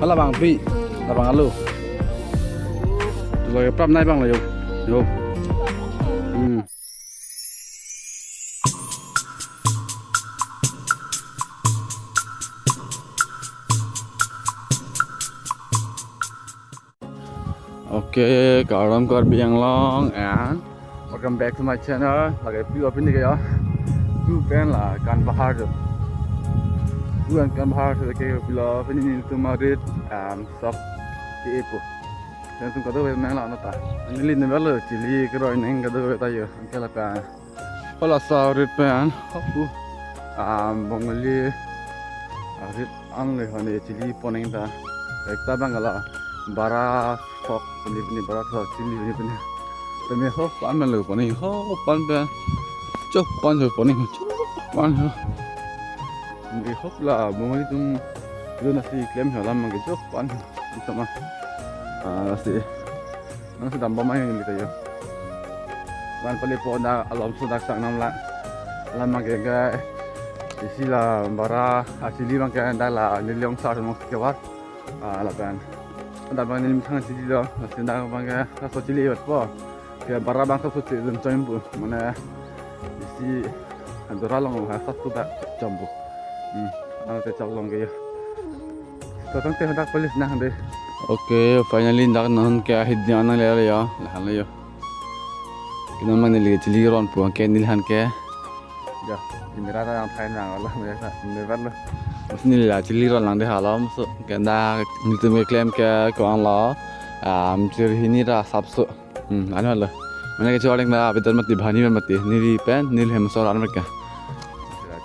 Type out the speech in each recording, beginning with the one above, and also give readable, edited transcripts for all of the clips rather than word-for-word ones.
labang pi labang alu rồi prap nai bang là dùng Okay, karam kar biang long and welcome back to my channel. Lagi view apa ni kaya? View pen lah kan bahar tu. View kan bahar tu kaya bila apa ni tu marit sub di epo. Dan tu kado memang lah nota. Ini lini bela cili keroi neng kado tayo. Angkel apa? Kalau saurit pen, aku bongli arit angle hane cili poneng ta. Ekta bangala bara sok ni bara sok cili ni. Tapi hop pan malu poni hop pan pe chop pan ho poni chop pan ho ni hop la bongli tum do nasi klem ho lam ge chop pan sama nasi damba mai ni tayo ban pali po da alam su dak sak nam la lam ge ga isi la bara asili bang ka da la ni leong sa mo ke wa la ban da ban ni thang cili do nasi da bang ka so cili wat po ke bara bang ka suci dan jambu mana isi andora long ha satu tak jambu ada calong ke ya totang teh dak polis nah deh. Okay, finally dak non ke hidnya na le ya lahan le yo kinan man le chili ron pu ke nilhan ke ya kamera ra yang thai nang Allah me sa me ban lo usni la chili ron lang de halam so ke da nitu me claim ke ko ang la chir hini ra sabso ano lah mana ke orang na betul mati bhani mati nili pen nil hem sor an mereka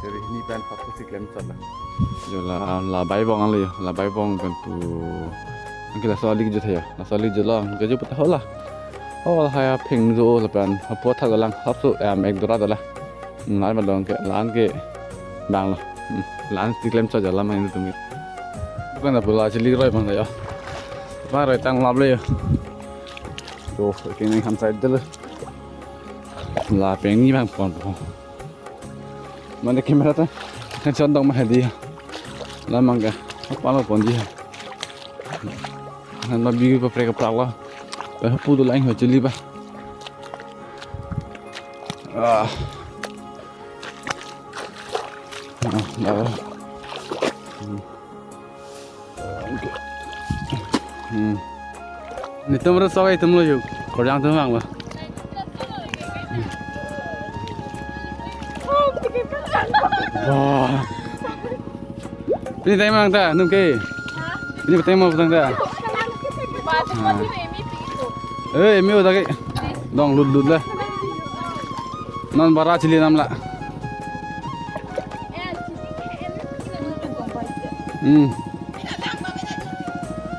jadi ini pen satu si klaim salah jola la bai bong an le la bai bong bentu angkila soli je thaya la soli je la ke ju pata hola oh haya phing jo la pen po tha galang hap so ek dora dala nai ma long ke lan ke bang la lan si klaim sa jala ma ni tum bukan pula chili roi bang la ya ba roi tang lab le tuh kini kan saya dulu lah pengen bang pon mana kamera tu kan condong mah dia lah mangga apa lo pon dia kan lebih berperek perlah putu lain macam ni bah dah ni tu merasa awak itu mulu juga, korang tu mang lah. Wah, ini tanya mang tak, nungke. Ini tanya mang petang tak. Emi udah ke, dong lut lah. Non bara cili nam lah.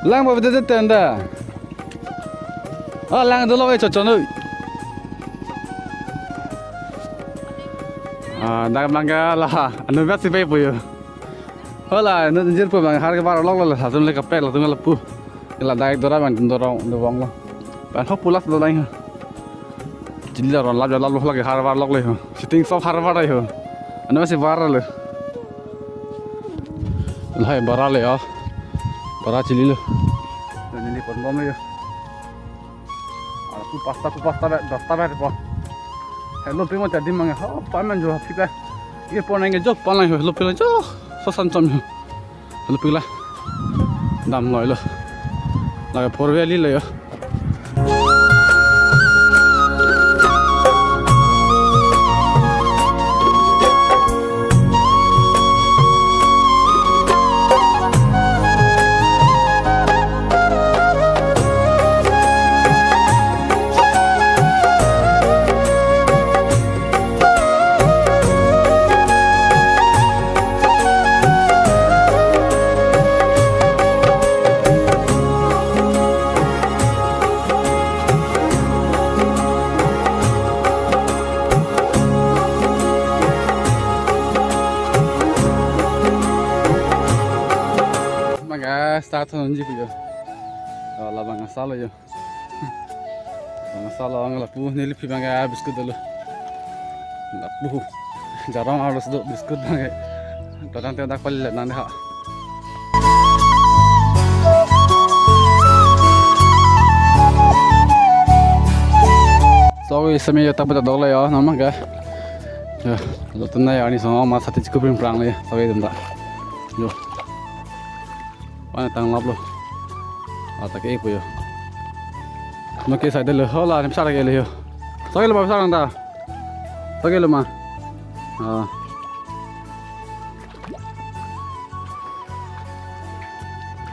Lang apa betul tanda? Lang dulu we cocok nu. Dah mangga lah, anu biasa sih puyo. Hola, nu jenjer pu mangga harga baru lok lah, satu lek kapek lah tu ngelapu. Kalau dah dora bang dorong lah. Pan hop pulas dora ini. Jadi lah orang lab lagi harga baru lok leh. Sitting soft harga baru leh. Anu masih baru leh. Lah baru leh ya. Baru cili leh. Ini pun bom leh. Pasta bet po. Hello primo jadi mangga. Oh, paman jo fiba. Ye pon nge jo pon lang hello pila jo. Sosan chom. Hello pila. Dam loi lo. La porve li le yo. Start on ji puyo. Labang asal yo. Labang asal ang lapu nili pi bangga biskut dulu. Lapu. Jarang harus do biskut bangga. Tadang tak pal nan ha. Sorry, sampai tak pada dollar ya, nama ke? Ya, lo tenai ani sama mas hati cukup perang le, sorry tenda. Yo, mana tang lap lo? Tak kaya apa yo? Nak saya dah le, hola, ni besar lagi le yo. Sorry lo besar anda. Sorry lo mah.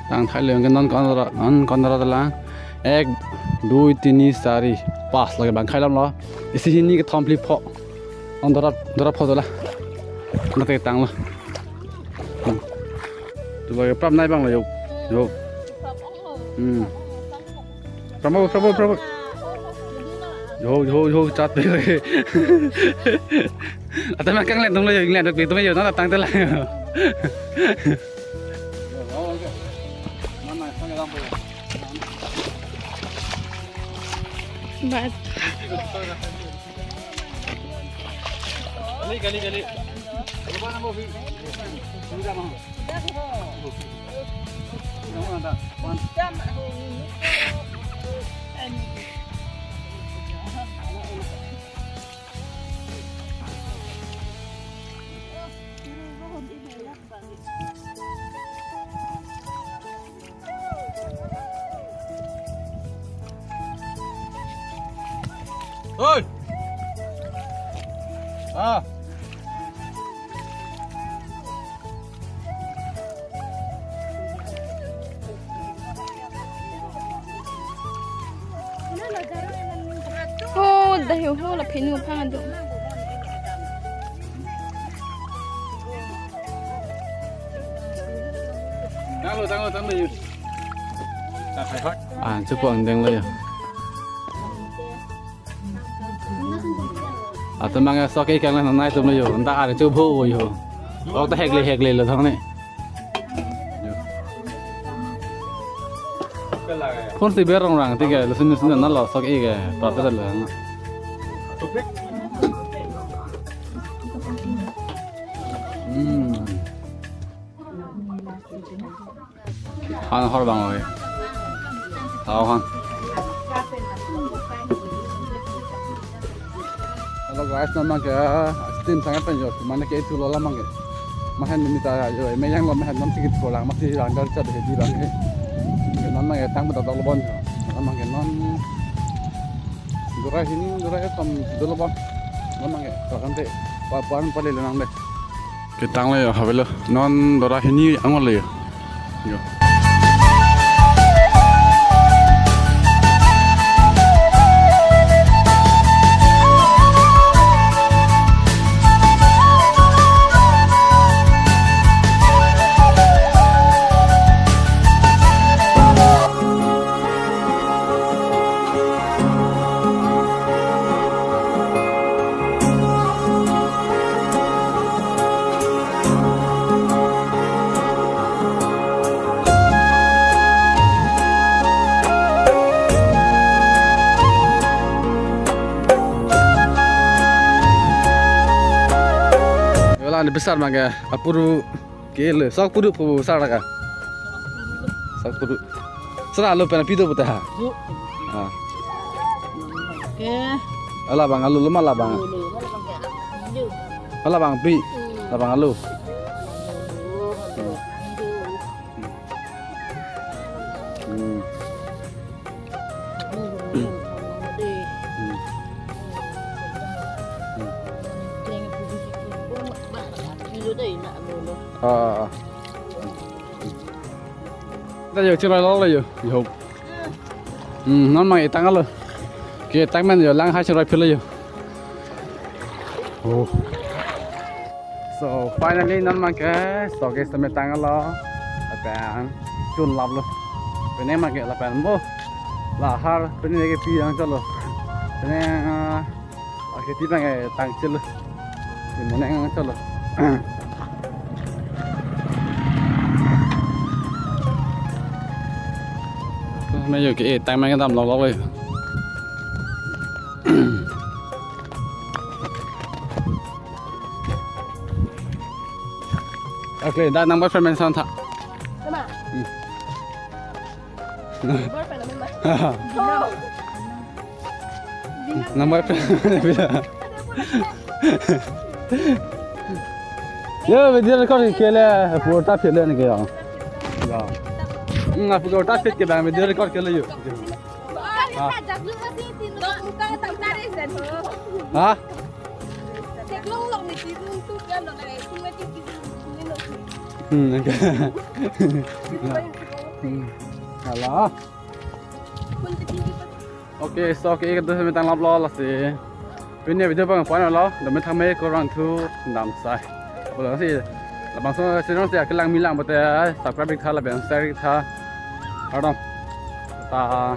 Tang Thai le, non kontra lah. 1, 2, 3, 4, 5 lagi bang khai lam lo. Isi ini ke tom flip pok. On darat pok tu lah. Nak tang lo. Tu bagi pram nai bang lo yo. Pramo. Yo chat pe lagi. Atau makan lek dong lo yo, lek dok pe tu me yo nak tang tu lah. But Gali. Oi. oh, dah yo lah penu pang tu. Tang lo. Cukup andeng lo ya. Atau mang so cái càng là này tụi nó rồi, ta ăn chưa vô rồi, có ta hẹt lì là thằng này. Con thì biết rằng thì cái là xin nó là so cái tọt rất là. Han har bằng rồi, tao han. Kalau guys nama ke steam sangat penjor, mana ke itu lola mangke, mahan minta aja, yang lo mahan nanti kita pulang masih langgar cat di langge, nama ke tang betul lobon, nama ke non, durai tom lobon, nama ke kalau nanti papan paling lenang deh, kita tang le ya, habis non durai ini angol le yo. Besar mangga, apuru kele, sok puru besar lagi, sok puru, serah lo pernah pido betul ha? Alah bang alu lemah lah bang, alah bang pi, alah bang alu. Đây giờ chưa nói lo là giờ hụt, nó mày tăng luôn, kia tăng men giờ lang hai trăm rồi giờ. So finally nó mang cái so cái sớm tăng lo, là bạn chun lắm luôn, bên này mang cái là bạn mua, là har bên này cái pi đang cho luôn, bên này cái tí bằng cái tăng chưa luôn, bên này đang cho luôn. Bây giờ cái tay mang cái tầm lọc đi. Ok, đã nâng boyfriend mình xong thật. Đúng à? Boyfriend là mình mà. Nama bila. Ya, video record kela photo phele ne kya. Ya. Aku photo fit ke bang video record kela yo. Ha? Alah. Okay, so cái cái tôi đang làm lo là gì? Bên này video bằng phán lo, để mình tham mấy cái run thu nằm sai. Bây giờ thì là bằng số sẽ nói sẽ cái lăng mi lăng bữa subscribe thà là bên share thà. Ở đâu? Ta